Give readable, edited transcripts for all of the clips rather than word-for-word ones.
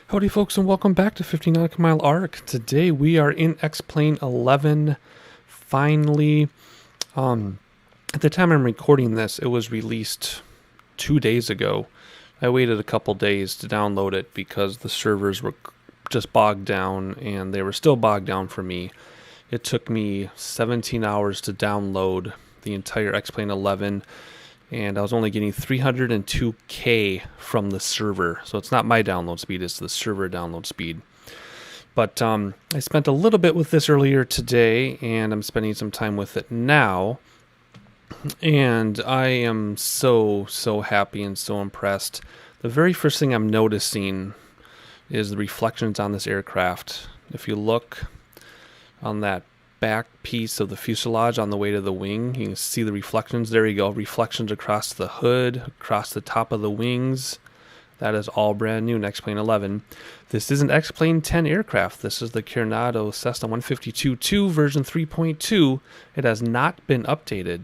Howdy folks, and welcome back to 50 Nautical Mile Arc. Today we are in X-Plane 11. Finally, at the time I'm recording this, it was released 2 days ago. I waited a couple days to download it because the servers were just bogged down, and they were still bogged down for me. It took me 17 hours to download the entire X-Plane 11. And I was only getting 302K from the server. So it's not my download speed, it's the server download speed. But I spent a little bit with this earlier today, and I'm spending some time with it now. And I am so happy and so impressed. The very first thing I'm noticing is the reflections on this aircraft. If you look on that back piece of the fuselage on the way to the wing, you can see the reflections. There you go, reflections across the hood, across the top of the wings. That is all brand new in X-Plane 11. This is an X-Plane 10 aircraft. This is the Carenado C152II version 3.2. It has not been updated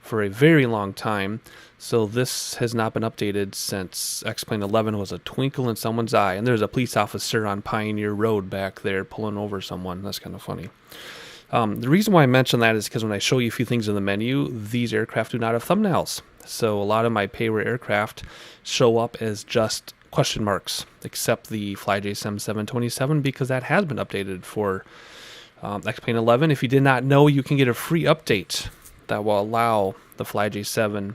for a very long time, so this has not been updated since X-Plane 11 was a twinkle in someone's eye. And there's a police officer on Pioneer Road back there pulling over someone. That's kind of funny. The reason why I mention that is because when I show you a few things in the menu, these aircraft do not have thumbnails. So a lot of my payware aircraft show up as just question marks, except the FlyJSim 727, because that has been updated for X-Plane 11. If you did not know, you can get a free update that will allow the FlyJSim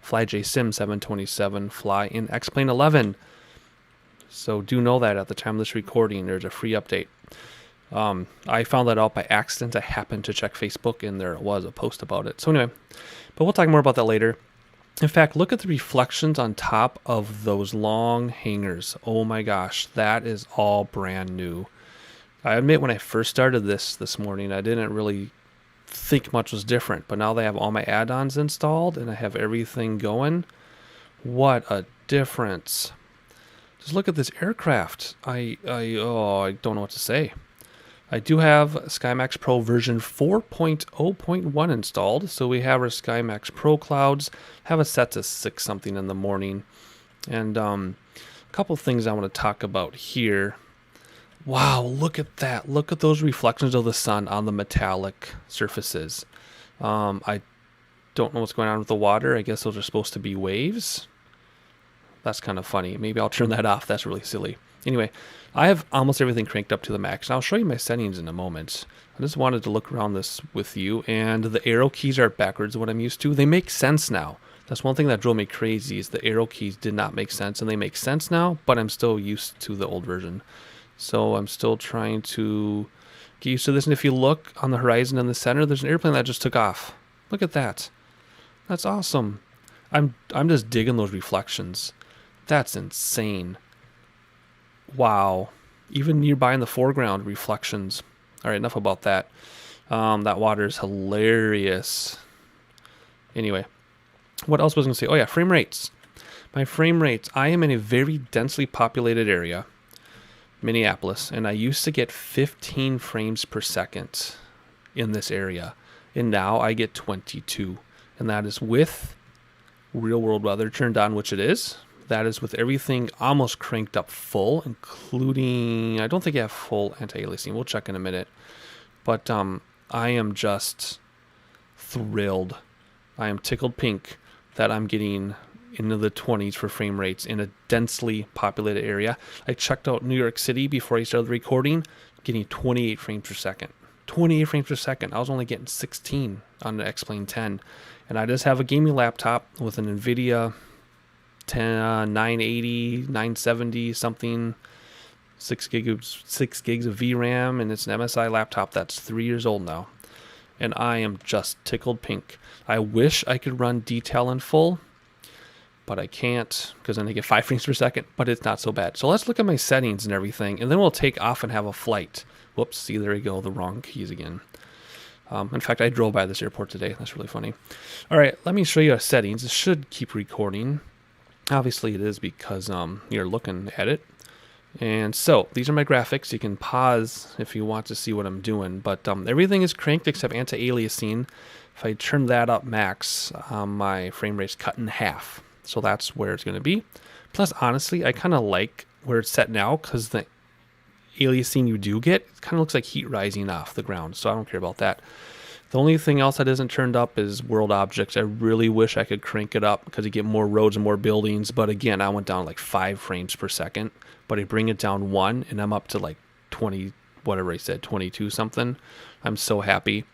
727 fly in X-Plane 11. So do know that at the time of this recording, there's a free update. I found that out by accident. I happened to check Facebook, and there was a post about it. So anyway, but we'll talk more about that later. In fact, look at the reflections on top of those long hangers. Oh my gosh, that is all brand new. I admit when I first started this morning, I didn't really think much was different, but now they have all my add-ons installed, and I have everything going. What a difference. Just look at this aircraft. I don't know what to say. I do have SkyMaxx Pro version 4.0.1 installed, so we have our SkyMaxx Pro clouds. Have it set to 6 something in the morning. And a couple things I want to talk about here. Wow, look at that. Look at those reflections of the sun on the metallic surfaces. I don't know what's going on with the water. I guess those are supposed to be waves. That's kind of funny. Maybe I'll turn that off. That's really silly. Anyway, I have almost everything cranked up to the max. And I'll show you my settings in a moment. I just wanted to look around this with you. And the arrow keys are backwards what I'm used to. They make sense now. That's one thing that drove me crazy is the arrow keys did not make sense. And they make sense now, but I'm still used to the old version. So I'm still trying to get used to this. And if you look on the horizon in the center, there's an airplane that just took off. Look at that. That's awesome. I'm just digging those reflections. That's insane. Wow. Even nearby in the foreground, reflections. All right, enough about that. That water is hilarious. Anyway, what else was I going to say? Oh, yeah, frame rates. My frame rates. I am in a very densely populated area, Minneapolis, and I used to get 15 frames per second in this area. And now I get 22. And that is with real-world weather turned on, which it is. That is with everything almost cranked up full, including, I don't think I have full anti-aliasing. We'll check in a minute. But I am just thrilled. I am tickled pink that I'm getting into the 20s for frame rates in a densely populated area. I checked out New York City before I started recording, getting 28 frames per second. 28 frames per second. I was only getting 16 on the X-Plane 10. And I just have a gaming laptop with an NVIDIA 980, 970 something, 6 gigs of VRAM, and it's an MSI laptop that's 3 years old now. And I am just tickled pink. I wish I could run detail in full, but I can't because then I get 5 frames per second, but it's not so bad. So let's look at my settings and everything, and then we'll take off and have a flight. Whoops, see, there we go, the wrong keys again. In fact, I drove by this airport today. That's really funny. All right, let me show you our settings. It should keep recording. Obviously it is because you're looking at it. And so these are my graphics. You can pause if you want to see what I'm doing, but everything is cranked except anti-aliasing. If I turn that up max, my frame rate's cut in half. So that's where it's going to be. Plus, honestly, I kind of like where it's set now, because the aliasing you do get, it kind of looks like heat rising off the ground, so I don't care about that. The only thing else that isn't turned up is world objects. I really wish I could crank it up because you get more roads and more buildings, but again, I went down like 5 frames per second, but I bring it down 1 and I'm up to like 20, whatever I said, 22 something. I'm so happy.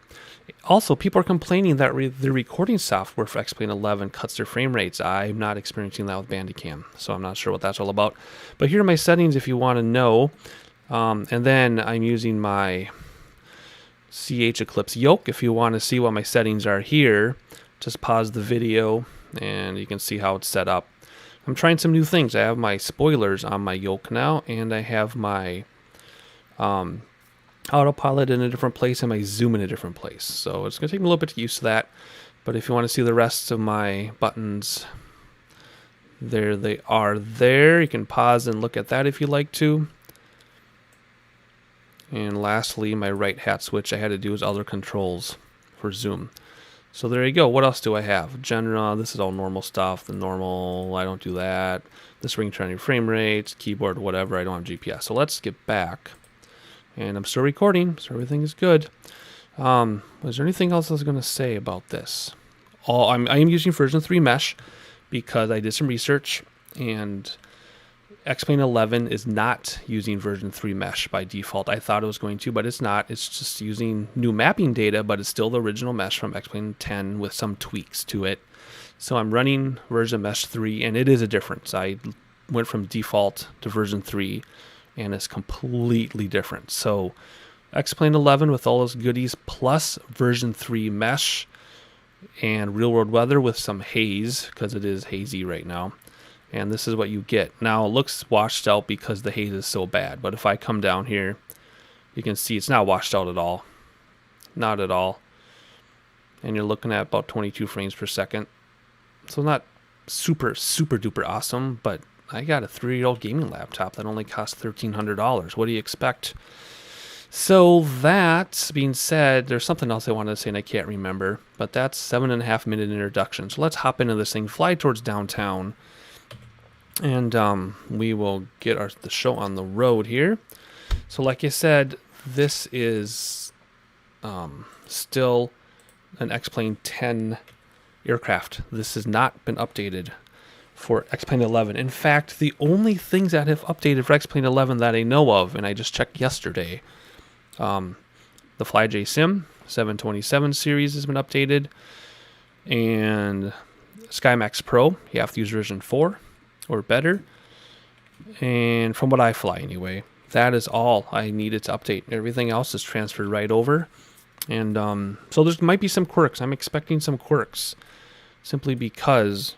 Also, people are complaining that the recording software for X-Plane 11 cuts their frame rates. I'm not experiencing that with Bandicam, so I'm not sure what that's all about. But here are my settings if you want to know. And then I'm using my CH Eclipse yoke. If you want to see what my settings are here, just pause the video and you can see how it's set up. I'm trying some new things. I have my spoilers on my yoke now, and I have my autopilot in a different place and my zoom in a different place. So it's going to take me a little bit to get used to that. But if you want to see the rest of my buttons, there they are there. You can pause and look at that if you like to. And lastly, my right hat switch I had to do is other controls for zoom. So there you go. What else do I have? General, this is all normal stuff. The normal, I don't do that. This ring turning frame rates, keyboard, whatever. I don't have GPS. So let's get back. And I'm still recording, so everything is good. Was there anything else I was going to say about this? I am using version 3 mesh because I did some research, and X-Plane 11 is not using version 3 mesh by default. I thought it was going to, but it's not. It's just using new mapping data, but it's still the original mesh from X-Plane 10 with some tweaks to it. So I'm running version mesh 3, and it is a difference. I went from default to version 3, and it's completely different. So X-Plane 11 with all those goodies, plus version 3 mesh and real world weather with some haze, because it is hazy right now. And this is what you get. Now it looks washed out because the haze is so bad, but if I come down here, you can see it's not washed out at all. Not at all. And you're looking at about 22 frames per second. So not super duper awesome, but I got a 3-year-old gaming laptop that only cost $1,300. What do you expect? So that being said, there's something else I wanted to say and I can't remember, but that's 7.5-minute introduction. So let's hop into this thing, fly towards downtown, and we will get the show on the road here. So like I said, this is still an X-Plane 10 aircraft. This has not been updated for X-Plane 11. In fact, the only things that have updated for X-Plane 11 that I know of, and I just checked yesterday, the FlyJ Sim 727 series has been updated, and SkyMaxx Pro, you have to use version 4 or better. And from what I fly anyway, that is all I needed to update. Everything else is transferred right over. And so there might be some quirks. I'm expecting some quirks simply because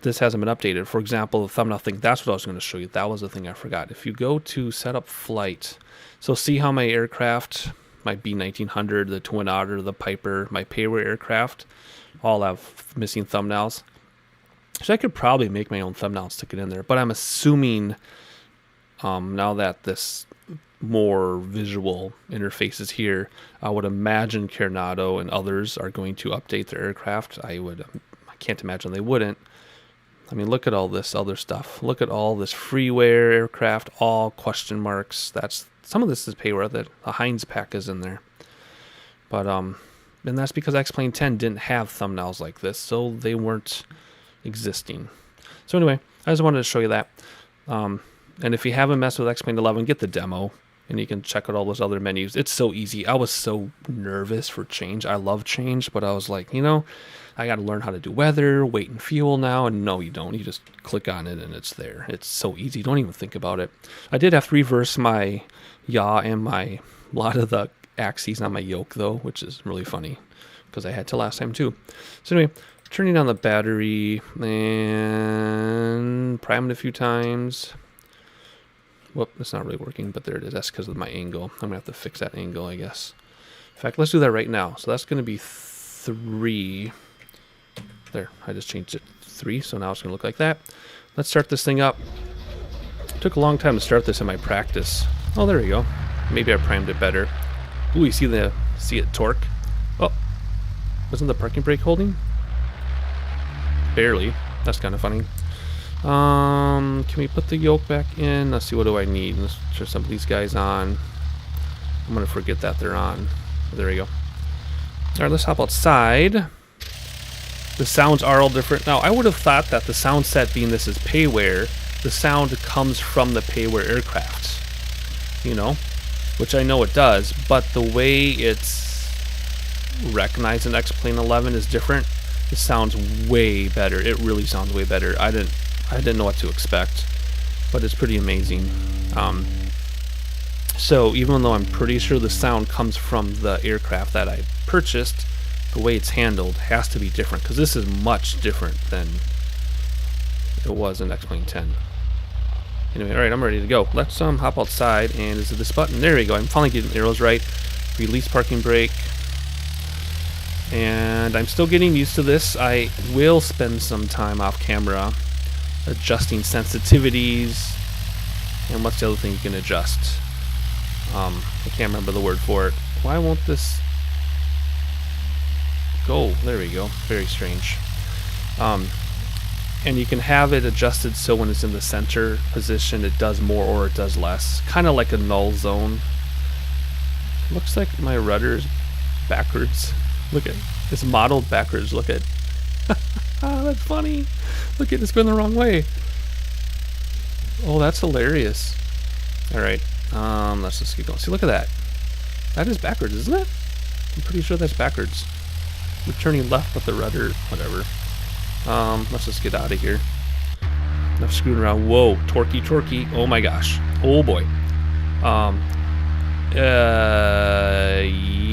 this hasn't been updated. For example, the thumbnail thing, that's what I was going to show you. That was the thing I forgot. If you go to setup flight, so see how my aircraft, my B-1900, the Twin Otter, the Piper, my payroll aircraft, all have missing thumbnails. So I could probably make my own thumbnail and stick it in there, but I'm assuming now that this more visual interface is here, I would imagine Carenado and others are going to update their aircraft. I can't imagine they wouldn't. I mean, look at all this other stuff. Look at all this freeware aircraft, all question marks. Some of this is payware. That the Heinz pack is in there, but and that's because X-Plane 10 didn't have thumbnails like this, so they weren't existing. So anyway, I just wanted to show you that. And if you haven't messed with X-Plane 11, get the demo, and you can check out all those other menus. It's so easy. I was so nervous for change. I love change, but I was like, I got to learn how to do weather, weight, and fuel now. And no, you don't. You just click on it, and it's there. It's so easy. Don't even think about it. I did have to reverse my yaw and a lot of the axes on my yoke, though, which is really funny because I had to last time, too. So anyway, turning on the battery and prime it a few times. Whoop, that's not really working, but there it is. That's because of my angle. I'm going to have to fix that angle, I guess. In fact, let's do that right now. So that's going to be 3. There, I just changed it to 3, so now it's going to look like that. Let's start this thing up. It took a long time to start this in my practice. Oh, there we go. Maybe I primed it better. Ooh, you see it torque? Oh, wasn't the parking brake holding? Barely. That's kind of funny. Can we put the yoke back in? Let's see, what do I need? Let's turn some of these guys on. I'm gonna forget that they're on. There we go. Alright, let's hop outside. The sounds are all different. Now, I would have thought that the sound set, being this is payware, the sound comes from the payware aircraft. You know? Which I know it does, but the way it's recognized in X-Plane 11 is different. It sounds way better. It really sounds way better. I didn't know what to expect, but it's pretty amazing. So even though I'm pretty sure the sound comes from the aircraft that I purchased, the way it's handled has to be different, because this is much different than it was in X-Plane 10. Anyway, alright, I'm ready to go. Let's hop outside, and is it this button? There we go. I'm finally getting the arrows right. Release parking brake. And I'm still getting used to this. I will spend some time off camera adjusting sensitivities. And what's the other thing you can adjust? I can't remember the word for it. Why won't this go? There we go. Very strange. And you can have it adjusted so when it's in the center position it does more or it does less. Kind of like a null zone. Looks like my rudder is backwards. Look at, it's modeled backwards. Look at. That's funny. Look at, it's going the wrong way. Oh, that's hilarious. Alright, let's just keep going. See, look at that. That is backwards, isn't it? I'm pretty sure that's backwards. We're turning left, but the rudder, whatever. Let's just get out of here. Enough screwing around. Whoa, torquey. Oh my gosh. Oh boy.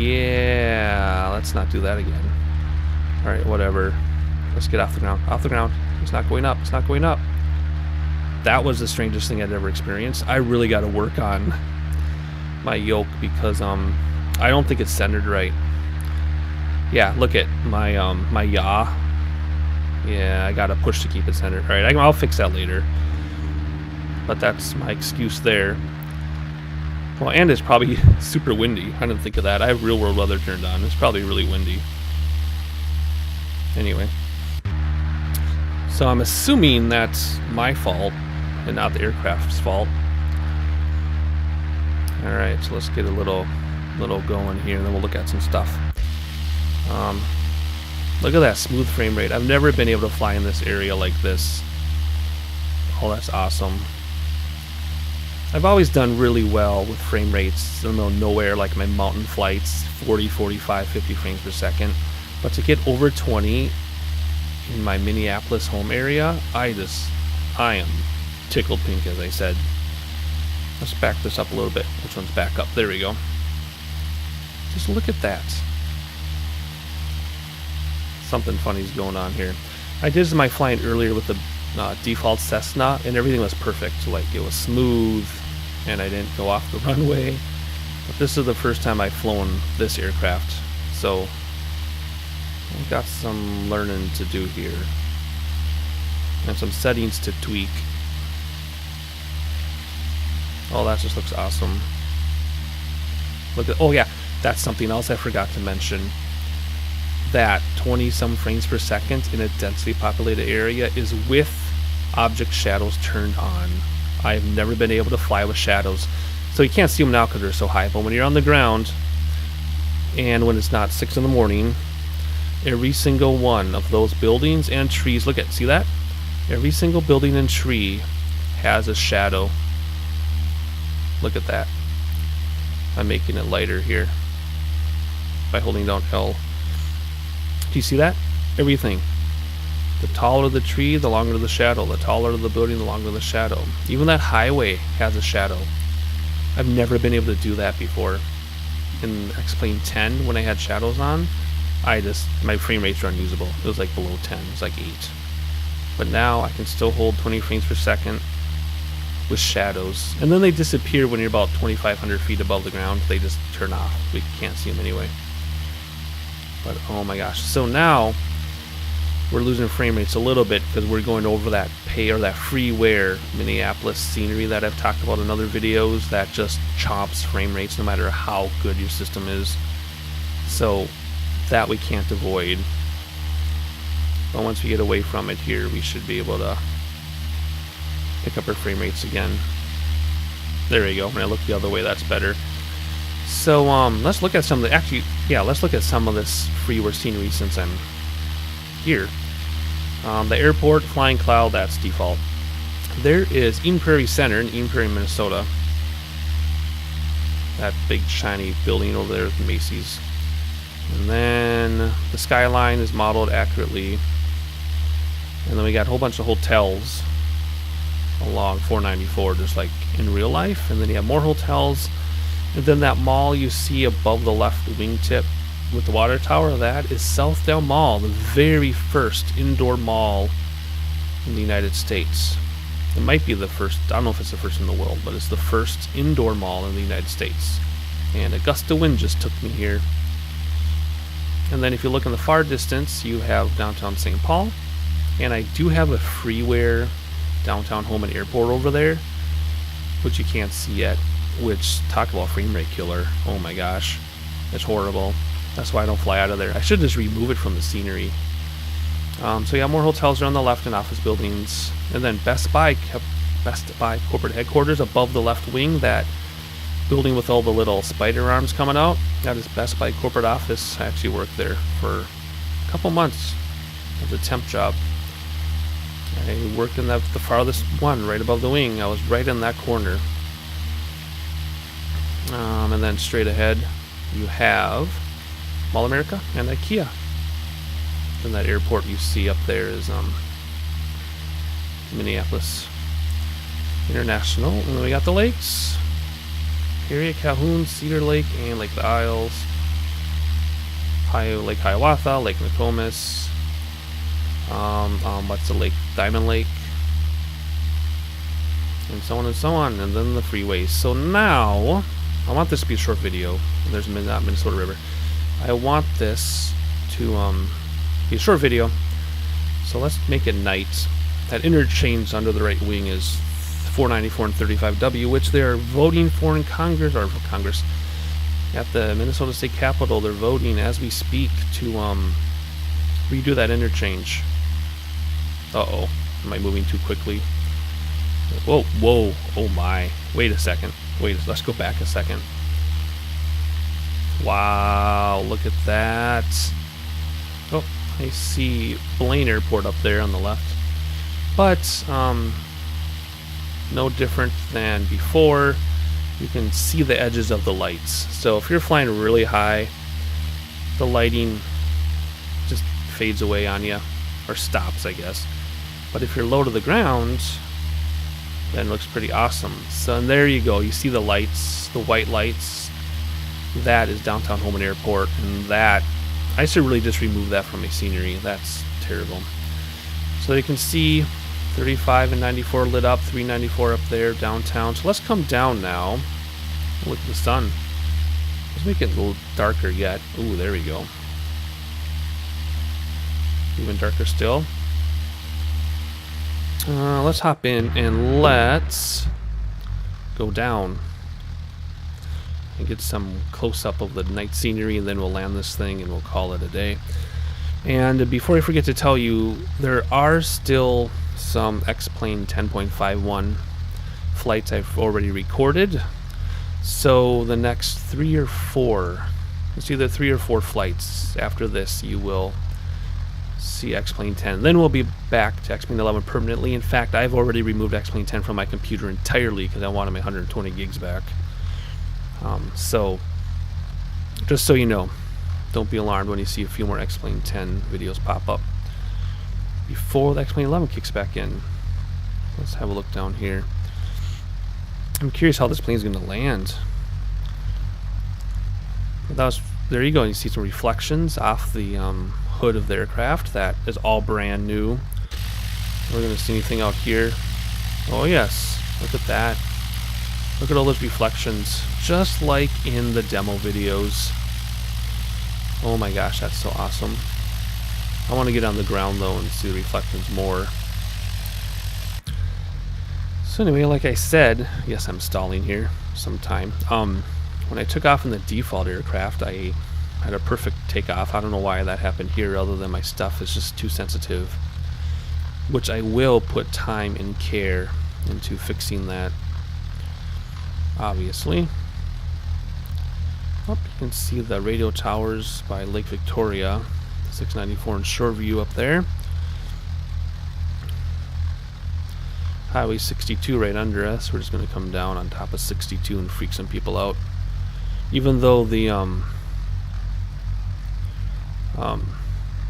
Yeah, let's not do that again. Alright, whatever. Let's get off the ground. Off the ground. It's not going up. It's not going up. That was the strangest thing I'd ever experienced. I really got to work on my yoke because I don't think it's centered right. Yeah, look at my my yaw. Yeah, I gotta push to keep it centered. Alright, I'll fix that later. But that's my excuse there. Well, and it's probably super windy. I didn't think of that. I have real world weather turned on. It's probably really windy. Anyway. So I'm assuming that's my fault and not the aircraft's fault. Alright, so let's get a little going here and then we'll look at some stuff. Look at that smooth frame rate. I've never been able to fly in this area like this. Oh, that's awesome. I've always done really well with frame rates in the middle of nowhere, like my mountain flights, 40, 45, 50 frames per second. But to get over 20 in my Minneapolis home area, I am tickled pink, as I said. Let's back this up a little bit. Which one's back up? There we go. Just look at that. Something funny's going on here. I did my flying earlier with the default Cessna, and everything was perfect. Like, it was smooth, and I didn't go off the runway. But this is the first time I've flown this aircraft, so I've got some learning to do here, and some settings to tweak. Oh, that just looks awesome. Look at, oh yeah, that's something else I forgot to mention. That 20-some frames per second in a densely populated area is with object shadows turned on. I've never been able to fly with shadows. So you can't see them now because they're so high, but when you're on the ground and when it's not 6 in the morning, every single one of those buildings and trees, look at, see that? Every single building and tree has a shadow. Look at that. I'm making it lighter here by holding down L. Do you see that? Everything. The taller the tree, the longer the shadow. The taller the building, the longer the shadow. Even that highway has a shadow. I've never been able to do that before. In X-Plane 10, when I had shadows on, my frame rates were unusable. It was like below 10. It was like 8. But now I can still hold 20 frames per second with shadows. And then they disappear when you're about 2,500 feet above the ground. They just turn off. We can't see them anyway. But oh my gosh. So now we're losing frame rates a little bit because we're going over that that freeware Minneapolis scenery that I've talked about in other videos that just chomps frame rates no matter how good your system is. So that we can't avoid. But once we get away from it here, we should be able to pick up our frame rates again. There we go. When I look the other way, that's better. So let's look at some of the, let's look at some of this freeware scenery since I'm here. The airport, flying cloud, that's default. There is Eden Prairie Center in Eden Prairie, Minnesota. That big shiny building over there with Macy's. And then the skyline is modeled accurately. And then we got a whole bunch of hotels along 494, just like in real life. And then you have more hotels. And then that mall you see above the left wingtip with the water tower, that is Southdale Mall, the very first indoor mall in the United States. It might be the first, I don't know if it's the first in the world, but it's the first indoor mall in the United States. And a gust of wind just took me here. And then if you look in the far distance, you have downtown St. Paul. And I do have a freeware downtown home and airport over there, which you can't see yet, which, talk about frame rate killer. Oh my gosh, it's horrible. That's why I don't fly out of there. I should just remove it from the scenery. So you have more hotels around the left and office buildings. And then Best Buy corporate headquarters above the left wing, that building with all the little spider arms coming out, that is Best Buy corporate office. I actually worked there for a couple months as a temp job. I worked in the farthest one, right above the wing. I was right in that corner. And then straight ahead, you have Mall America and IKEA. And that airport you see up there is Minneapolis International. And then we got the lakes. Harriet, Calhoun, Cedar Lake, and Lake the Isles. Lake Hiawatha, Lake Nokomis. What's the lake? Diamond Lake. And so on and so on. And then the freeways. So now, I want this to be a short video. There's Minnesota River. I want this to be a short video. So let's make it night. That interchange under the right wing is 494 and 35W, which they're voting for in Congress, at the Minnesota State Capitol. They're voting as we speak to redo that interchange. Uh-oh. Am I moving too quickly? Whoa, oh my. Wait a second. Let's go back a second. Wow, look at that. Oh, I see Blaine Airport up there on the left. But, no different than before. You can see the edges of the lights. So if you're flying really high, the lighting just fades away on you, or stops, I guess. But if you're low to the ground, then it looks pretty awesome. So and there you go. You see the lights, the white lights. That is downtown home and airport, and that I should really just remove that from my scenery. That's terrible. So you can see 35 and 94 lit up, 394 up there downtown. So let's come down now. Look at the sun. Let's make it a little darker yet. Ooh, there we go. Even darker still. Let's hop in and let's go down and get some close-up of the night scenery, and then we'll land this thing and we'll call it a day. And before I forget to tell you, there are still some X-Plane 10.51 flights I've already recorded. So the next 3 or 4, it's either 3 or 4 flights after this, you will see X-Plane 10. Then we'll be back to X-Plane 11 permanently. In fact, I've already removed X-Plane 10 from my computer entirely because I wanted my 120 gigs back. So, just so you know, don't be alarmed when you see a few more X-Plane 10 videos pop up before the X-Plane 11 kicks back in. Let's have a look down here. I'm curious how this plane's going to land. There you go. You see some reflections off the hood of the aircraft. That is all brand new. We're going to see anything out here. Oh yes, look at that. Look at all those reflections, just like in the demo videos. Oh my gosh, that's so awesome. I want to get on the ground though and see the reflections more. So anyway, like I said, yes, I'm stalling here sometime. When I took off in the default aircraft, I had a perfect takeoff. I don't know why that happened here, other than my stuff is just too sensitive, which I will put time and care into fixing that, obviously. Up, you can see the radio towers by Lake Victoria, 694 in Shoreview up there. Highway 62 right under us. We're just going to come down on top of 62 and freak some people out. Even though the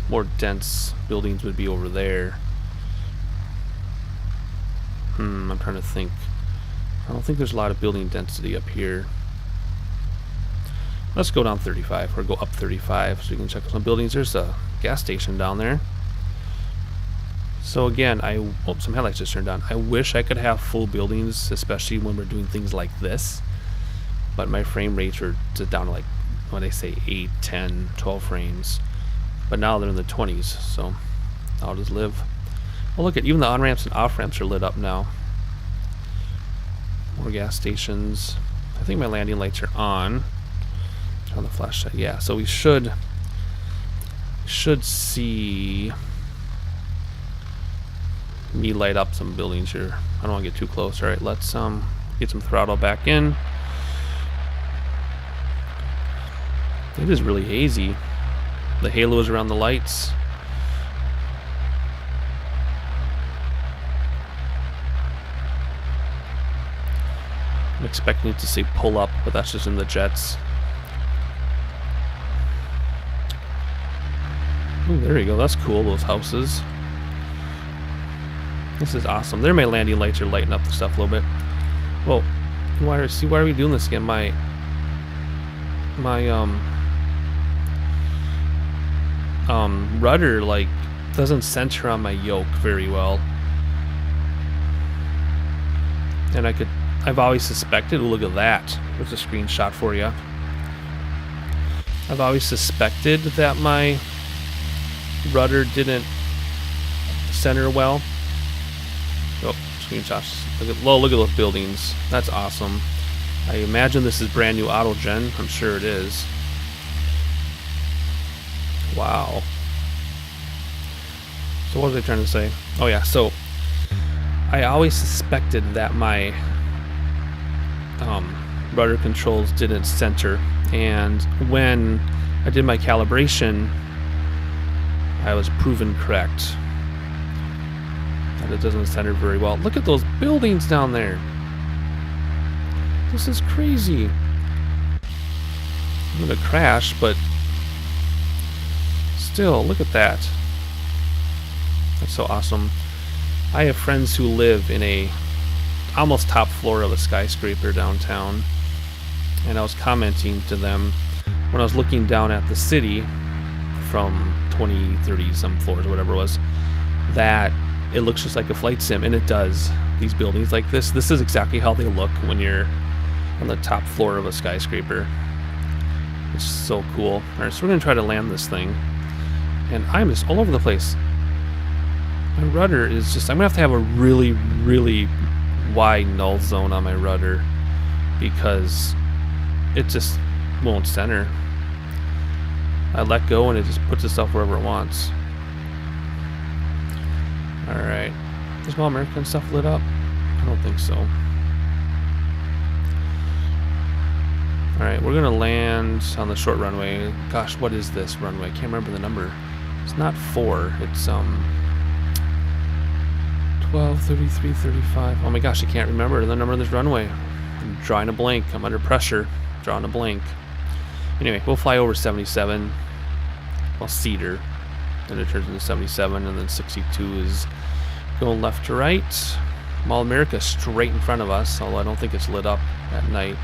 more dense buildings would be over there. I'm trying to think. I don't think there's a lot of building density up here. Let's go down 35, or go up 35 so we can check some buildings. There's a gas station down there. So again, some headlights just turned on. I wish I could have full buildings, especially when we're doing things like this. But my frame rates are down to like, what they say, 8, 10, 12 frames. But now they're in the 20s, so I'll just live. Well, look at, even the on-ramps and off-ramps are lit up now. More gas stations. I think my landing lights are on. On the flashlight, yeah. So we should see me light up some buildings here. I don't want to get too close. All right, let's get some throttle back in. It is really hazy. The halos around the lights. I'm expecting it to say pull up, but that's just in the jets. Ooh, there you go. That's cool, those houses. This is awesome. There, my landing lights are lighting up the stuff a little bit. Whoa. Why are we doing this again? My rudder, like, doesn't center on my yoke very well. And I've always suspected, ooh, look at that. There's a screenshot for you. I've always suspected that my rudder didn't center well. Oh, screenshots. Look at those buildings. That's awesome. I imagine this is brand new auto gen. I'm sure it is. Wow. So what was I trying to say? Oh yeah, so I always suspected that my rudder controls didn't center, and when I did my calibration, I was proven correct that it doesn't center very well. Look at those buildings down there. This is crazy. I'm gonna crash, but still, look at that. That's so awesome. I have friends who live in a almost top floor of a skyscraper downtown, and I was commenting to them when I was looking down at the city from 20, 30 some floors or whatever it was, that it looks just like a flight sim, and it does. These buildings like this is exactly how they look when you're on the top floor of a skyscraper. It's so cool. Alright, so we're gonna try to land this thing, and I'm just all over the place. My rudder is just, I'm gonna have a really, really wide null zone on my rudder because it just won't center. I let go and it just puts itself wherever it wants. Alright. Is All American stuff lit up? I don't think so. Alright, we're gonna land on the short runway. Gosh, what is this runway? I can't remember the number. It's not 4, it's 12, 33, 35. Oh my gosh, I can't remember the number of this runway. I'm drawing a blank. I'm under pressure. Drawing a blank. Anyway, we'll fly over 77. Well, Cedar. Then it turns into 77, and then 62 is going left to right. Mall of America straight in front of us, although I don't think it's lit up at night.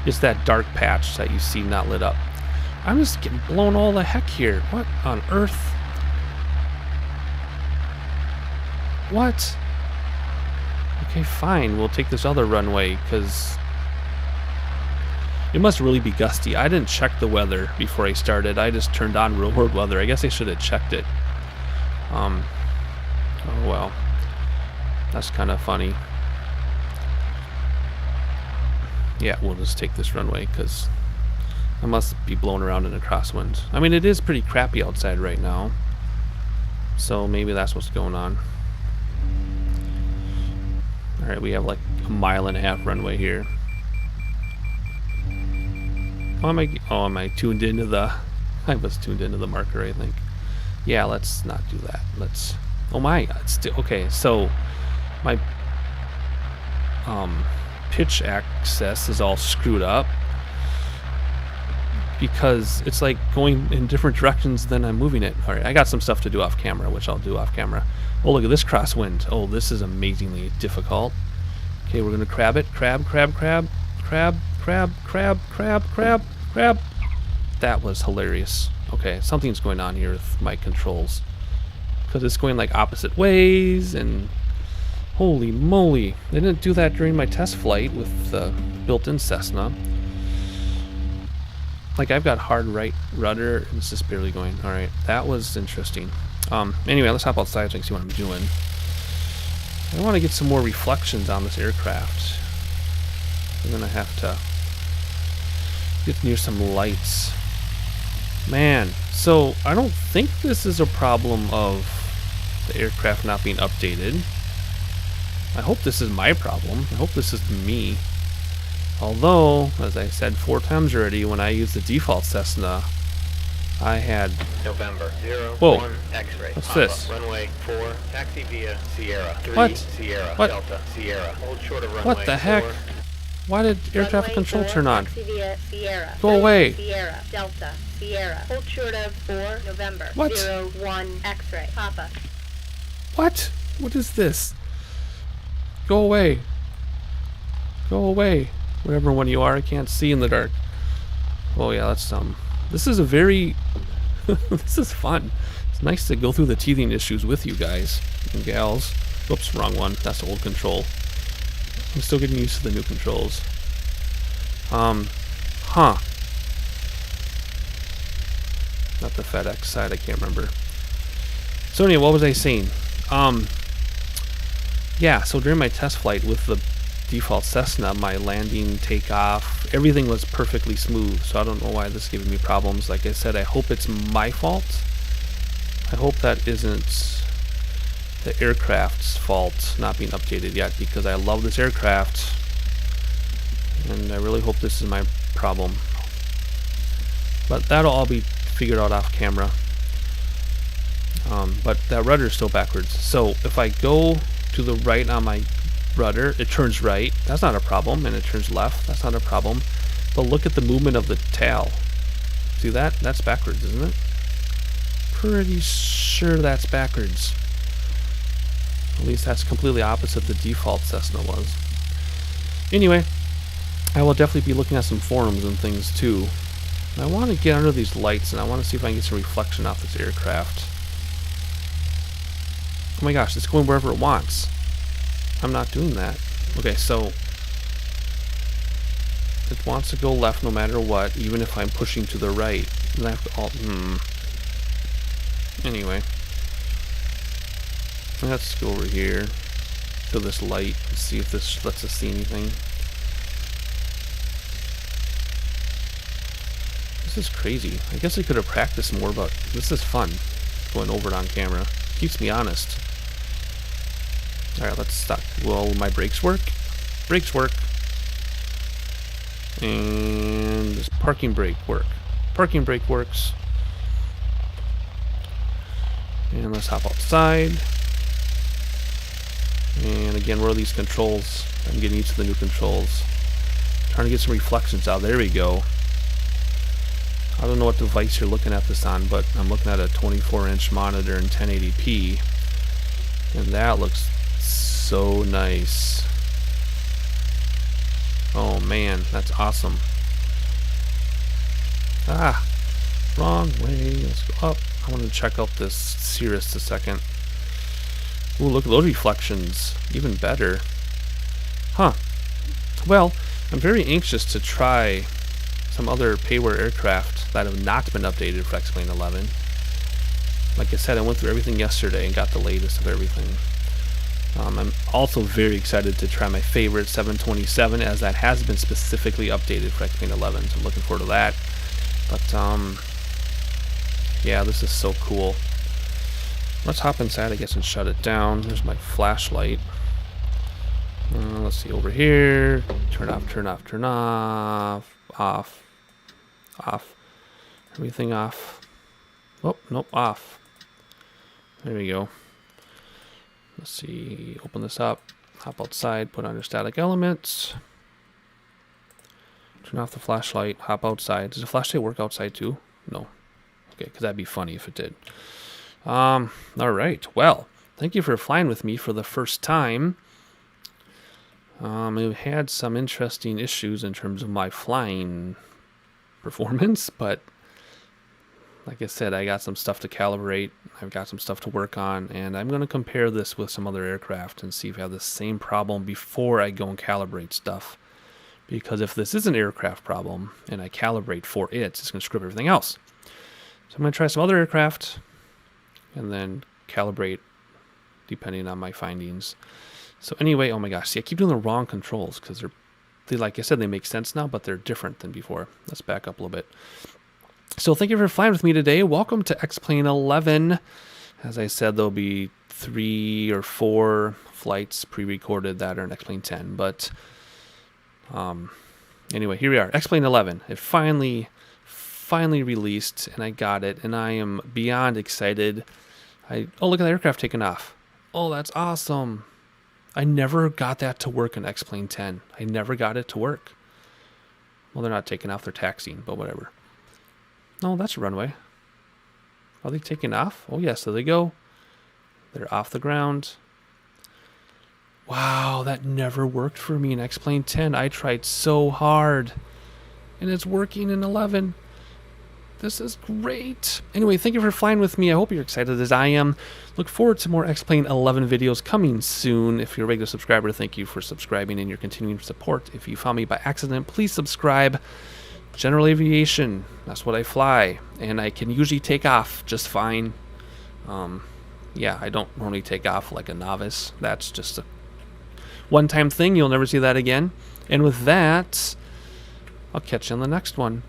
It's that dark patch that you see not lit up. I'm just getting blown all the heck here. What on earth? What? Okay, fine. We'll take this other runway, because it must really be gusty. I didn't check the weather before I started. I just turned on real world weather. I guess I should have checked it. Oh well. That's kind of funny. Yeah, we'll just take this runway, because I must be blown around in a crosswind. I mean, it is pretty crappy outside right now, so maybe that's what's going on. Alright, we have like a 1.5 mile runway here. Oh, am I tuned into the... I was tuned into the marker, I think. Yeah, let's not do that. Let's... Oh my, it's still... Okay, so my pitch access is all screwed up because it's like going in different directions than I'm moving it. Alright, I got some stuff to do off camera, which I'll do off camera. Oh, look at this crosswind. Oh, this is amazingly difficult. Okay, we're gonna crab it. Crab, crab, crab, crab, crab, crab, crab, crab, crab. That was hilarious. Okay, something's going on here with my controls. Because it's going like opposite ways, and holy moly. They didn't do that during my test flight with the built-in Cessna. Like, I've got hard right rudder, and it's just barely going. Alright, that was interesting. Anyway, let's hop outside so I can see what I'm doing. I want to get some more reflections on this aircraft. I'm going to have to get near some lights. Man, so I don't think this is a problem of the aircraft not being updated. I hope this is my problem. I hope this is me. Although, as I said 4 times already, when I used the default Cessna, I had... November 01 X-ray. What's this? Runway 4, taxi via Sierra 3, What? Sierra, What? Delta, Sierra. Hold short of runway What the heck? 4. Why did air traffic Runway control 4, turn on? taxi via Sierra, Go 3, away. Sierra, Delta, Sierra. Hold short of 4, November. What? 01 X-ray. Papa. What? What is this? Go away. Go away. Whatever one you are, I can't see in the dark. Oh yeah, that's this is a very this is fun. It's nice to go through the teething issues with you guys and gals. Oops, wrong one. That's the old control. I'm still getting used to the new controls. Huh. Not the FedEx side, I can't remember. So anyway, what was I saying? Yeah, so during my test flight with the default Cessna, my landing, takeoff, everything was perfectly smooth, so I don't know why this is giving me problems. Like I said, I hope it's my fault. I hope that isn't the aircraft's fault not being updated yet, because I love this aircraft, and I really hope this is my problem. But that'll all be figured out off camera. But that rudder is still backwards, so if I go to the right on my rudder, it turns right, that's not a problem, and it turns left, that's not a problem. But look at the movement of the tail. See that? That's backwards, isn't it? Pretty sure that's backwards. At least that's completely opposite the default Cessna was. Anyway, I will definitely be looking at some forums and things too. And I want to get under these lights, and I want to see if I can get some reflection off this aircraft. Oh my gosh, it's going wherever it wants. I'm not doing that. Okay, so it wants to go left no matter what, even if I'm pushing to the right. And I have to Anyway, let's go over here to this light and see if this lets us see anything. This is crazy. I guess I could have practiced more, but this is fun. Going over it on camera keeps me honest. Alright, let's stop. Will my brakes work? Brakes work. And does parking brake work? Parking brake works. And let's hop outside. And again, where are these controls? I'm getting used to the new controls. Trying to get some reflections out. There we go. I don't know what device you're looking at this on, but I'm looking at a 24-inch monitor in 1080p. And that looks so nice. Oh man, that's awesome. Ah, wrong way. Let's go up. I want to check out this Cirrus a second. Ooh, look at those reflections. Even better. Huh. Well, I'm very anxious to try some other payware aircraft that have not been updated for X-Plane 11. Like I said, I went through everything yesterday and got the latest of everything. I'm also very excited to try my favorite 727, as that has been specifically updated for X-Plane 11, so I'm looking forward to that. But yeah, this is so cool. Let's hop inside, I guess, and shut it down. There's my flashlight. Let's see over here. Turn off, turn off, turn off. Off. Off. Everything off. Oh, nope, off. There we go. Let's see. Open this up. Hop outside. Put on your static elements. Turn off the flashlight. Hop outside. Does the flashlight work outside too? No. Okay, because that'd be funny if it did. All right. Well, thank you for flying with me for the first time. I've had some interesting issues in terms of my flying performance, but like I said, I got some stuff to calibrate. I've got some stuff to work on, and I'm going to compare this with some other aircraft and see if I have the same problem before I go and calibrate stuff. Because if this is an aircraft problem and I calibrate for it, it's going to screw up everything else. So I'm going to try some other aircraft and then calibrate depending on my findings. So anyway, oh my gosh, see, I keep doing the wrong controls because they, like I said, they make sense now, but they're different than before. Let's back up a little bit. So thank you for flying with me today. Welcome to X-Plane 11. As I said, there'll be 3 or 4 flights pre-recorded that are in X-Plane 10. But anyway, here we are, X-Plane 11. It finally released, and I got it, and I am beyond excited. Oh, look at the aircraft taking off. Oh, that's awesome. I never got that to work in X-Plane 10. I never got it to work. Well, they're not taking off, they're taxiing, but whatever. No, that's a runway. Are they taking off? Oh, yes, there they go. They're off the ground. Wow, that never worked for me in X-Plane 10. I tried so hard, and it's working in 11. This is great. Anyway, thank you for flying with me. I hope you're excited as I am. Look forward to more X-Plane 11 videos coming soon. If you're a regular subscriber, thank you for subscribing and your continuing support. If you found me by accident, please subscribe. General aviation, that's what I fly. And I can usually take off just fine. Yeah, I don't normally take off like a novice. That's just a one-time thing. You'll never see that again. And with that, I'll catch you on the next one.